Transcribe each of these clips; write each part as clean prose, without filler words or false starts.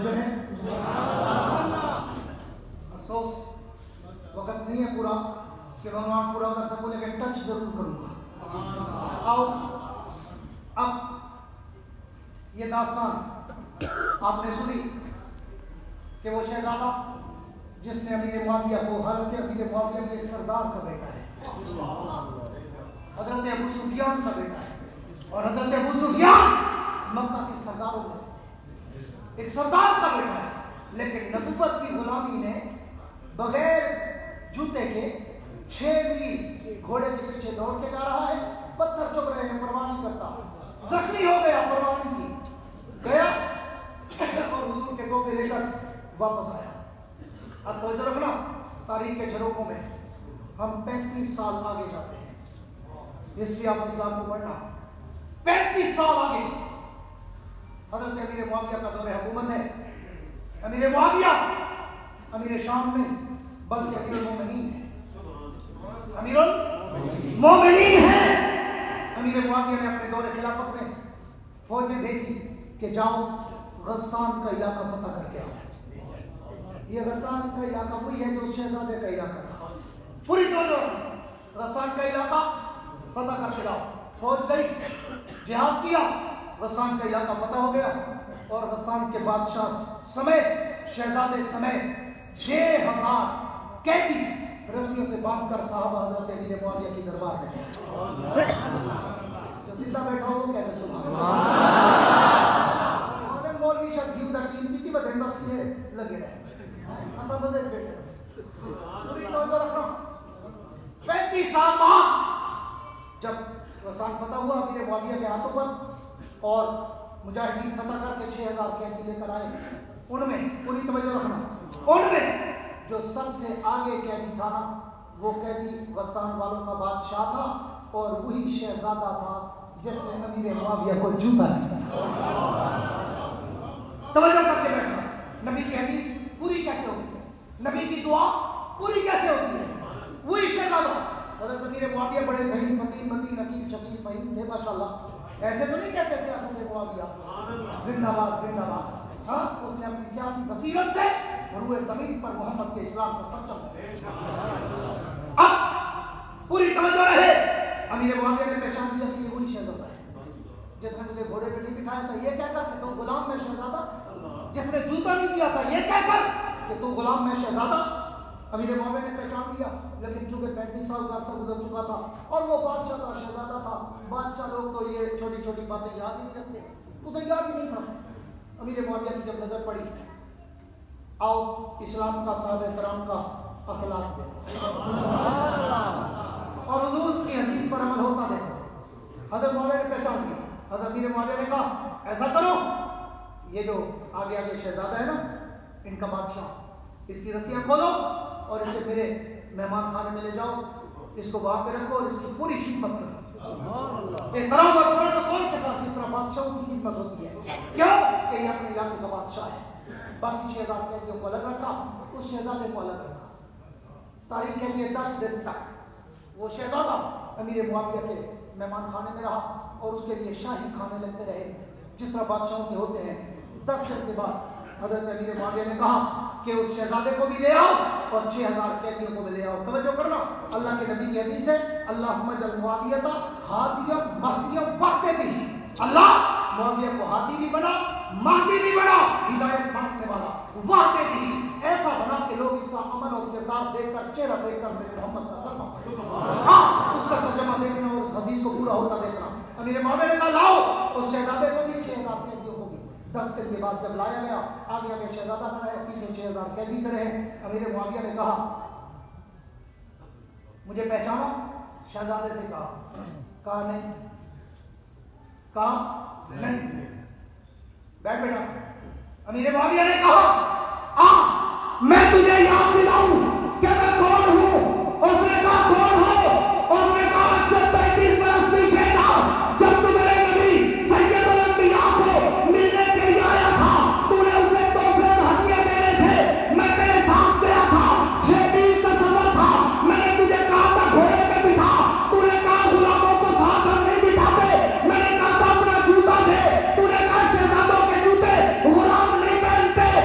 توجہ ہے؟ افسوس وقت نہیں ہے پورا کہ میں عنوان پورا کر سکوں، لیکن ٹچ ضرور کروں گا۔ آؤ اب یہ داستان آپ نے سنی کہ وہ شہزادہ جس نے امیر معاویہ کو، حالانکہ امیر معاویہ بھی ایک سردار کا بیٹا ہے، حضرت ابو سفیان کا بیٹا ہے، اور حضرت ابو سفیان مکہ کے سرداروں میں سے ایک سردار کا بیٹا ہے، لیکن نبوت کی غلامی نے بغیر جوتے کے 6 میل گھوڑے کے پیچھے دوڑ کے جا رہا ہے، پتھر چپ رہے ہیں، پرواہ نہیں کرتا، زخمی ہو گیا، پرواہ نہیں کی، گیا اور حضور کے تحفے لے کر واپس آیا۔ اب توجہ رکھنا، تاریخ کے جھروکوں میں ہم 35 سال آگے جاتے ہیں، ہسٹری آف اسلام کو پڑھنا، 35 سال آگے حضرت امیر معاویہ کا دور حکومت ہے۔ امیر معاویہ امیر شام میں بلکہ امیر المومنین ہے، امیر المومنین ہے۔ امیر معاویہ نے اپنے دور خلافت میں فوجیں بھیجی کہ جاؤ غسان کا علاقہ فتح کر کے آؤ۔ یہ غسان کا علاقہ وہی ہے جو شہزادے کا علاقہ تھا، پوری توجہ، غسان کا علاقہ فتح کر کے لاؤ۔ فوج گئی، جہاد کیا، غسان کا علاقہ فتح ہو گیا، اور غسان کے بادشاہ سمیت، شہزادے سمیت 6000 قیدی رسیوں سے باندھ کر صحابہ حضرت امیر معاویہ کی دربار میں گئے۔ جو زندہ بیٹھا ہو وہ کہتے سبحان اللہ۔ مولوی شاید گیو دا ٹیم بھی بدن بس یہ لگے رہے، ایسا مزے بیٹھے رہے۔ پوری توجہ رکھنا، 35 سال بعد جب غسان فتح ہوا امیر معاویہ کے ہاتھوں پر، اور مجاہدین فتح کر کے 6000 قیدی لے کر آئے، ان میں پوری توجہ رکھنا، ان میں جو سب سے آگے قیدی تھا نا، وہ قیدی غسان والوں کا بادشاہ تھا، اور وہی شہزادہ تھا جس نے امیر معاویہ کو جوتا دیا۔ توجہ کر کے بیٹھنا، نبی کی حدیث پوری کیسے ہوتی ہے، نبی کی دعا پوری کیسے ہوتی ہے، وہی شہزادہ حضرت امیر معاویہ بڑے ذہین، فقیر، متین، عقیل، شقیق، فہیم تھے ماشاءاللہ، ایسے تو نہیں کہتے سیاست معاویہ زندہ باد زندہ باد، ہاں اس نے اپنی سیاسی بصیرت سے روئے زمین پر محمد کے اسلام کا پرچم۔ اب پوری توجہ رہے، امیر معاویہ نے پہچان لیا کہ یہ وہی شہزادہ ہے جس نے مجھے گھوڑے پہ نہیں بٹھایا تھا یہ کہہ کر کہ تو غلام میں شہزادہ، جس نے جوتا نہیں دیا تھا یہ کہہ کر کہ تو غلام میں شہزادہ۔ امیر معاویہ نے پہچان لیا، لیکن چونکہ 35 سال کا عرصہ گزر چکا تھا اور وہ بادشاہ کا شہزادہ تھا، بادشاہ لوگ تو یہ چھوٹی چھوٹی باتیں یاد ہی نہیں رکھتے، اسے یاد ہی نہیں تھا۔ امیر معاویہ کی جب نظر پڑی، آؤ اسلام کا صحابہ کرام کا اخلاق دیکھو اور حضور کی حدیث پر عمل ہوتا دیکھو۔ حضرت معاویہ نے پہچان لیا، حضرت امیر معاویہ نے کہا ایسا کرو، یہ جو آگے آگے شہزادہ ہے نا، ان کا بادشاہ، اس کی رسیاں کھولو اور اسے میرے مہمان خانے میں لے جاؤ، اس کو وہاں پہ رکھو اور اس کی پوری خدمت کرو، احترام اور پروٹوکول کے ساتھ، جس طرح بادشاہوں کی خدمت ہوتی ہے۔ کیوں کہ یہ اپنے علاقے کا بادشاہ ہے۔ باقی 6000 قیدیوں کو الگ رکھا، اس شہزادے کو الگ رکھا۔ تاریخ کہتی ہے 10 دن تک وہ شہزادہ امیر معاویہ کے مہمان خانے میں رہا اور اس کے لیے شاہی کھانے لگتے رہے جس طرح بادشاہوں کے ہوتے ہیں۔ 10 دن کے بعد حضرت امیر معاویہ نے کہا کہ اس شہزادے کو بھی لے آؤ اور 6000 قیدیوں کو بھی لے آؤ۔ توجہ کرنا، اللہ کے نبی کی حدیث ہے، اللہم اجعل معاویہ ہادیا مہدیا واہدہ، اللہ معاویہ کو ہادی بھی بنا، مہدی بھی بنا، ہدایت بانٹنے والا، واہدہ بھی ایسا بنا کہ لوگ اس کا عمل اور کردار دیکھ کر، چہرہ دیکھ کر میرے محمد کا کلمہ، ہاں اس کا ترجمہ دیکھنا اور اس حدیث کو پورا ہوتا دیکھنا۔ امیر معاویہ نے کہا لاؤ اس شہزادے کو بھی، 6000 قیدیوں کو بھی۔ 10 دن کے بعد جب لایا گیا، آگے آگے شہزادہ کھڑا ہے، پیچھے 6000 قیدی کھڑے ہیں۔ امیر معاویہ نے کہا مجھے پہچانا؟ شہزادے سے کہا نہیں، کہا نہیں، بیٹھ بیٹا۔ امیر معاویہ نے کہا میں تجھے یاد دلاؤں کہ میں کون ہوں؟ اس نے کہا کون ہو؟ اس نے کہا آج سے 35 برس پیچھے تھا جب تو میرے نبی سید الانبیاء کو ملنے کے لیے آیا تھا، تو نے اسے تحفے اور ہدیے دینے تھے، میں تیرے ساتھ گیا تھا، 6 میل کا سفر تھا، میں نے تجھے کہا تھا گھوڑے پہ بٹھا، تو نے کہا غلاموں کو ساتھ ہم نہیں بٹھاتے، میں نے کہا تھا اپنا جوتا دے، تو نے کہا شہزادوں کے جوتے غلام نہیں پہنتے،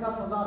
10,000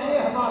6000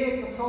100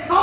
100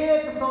100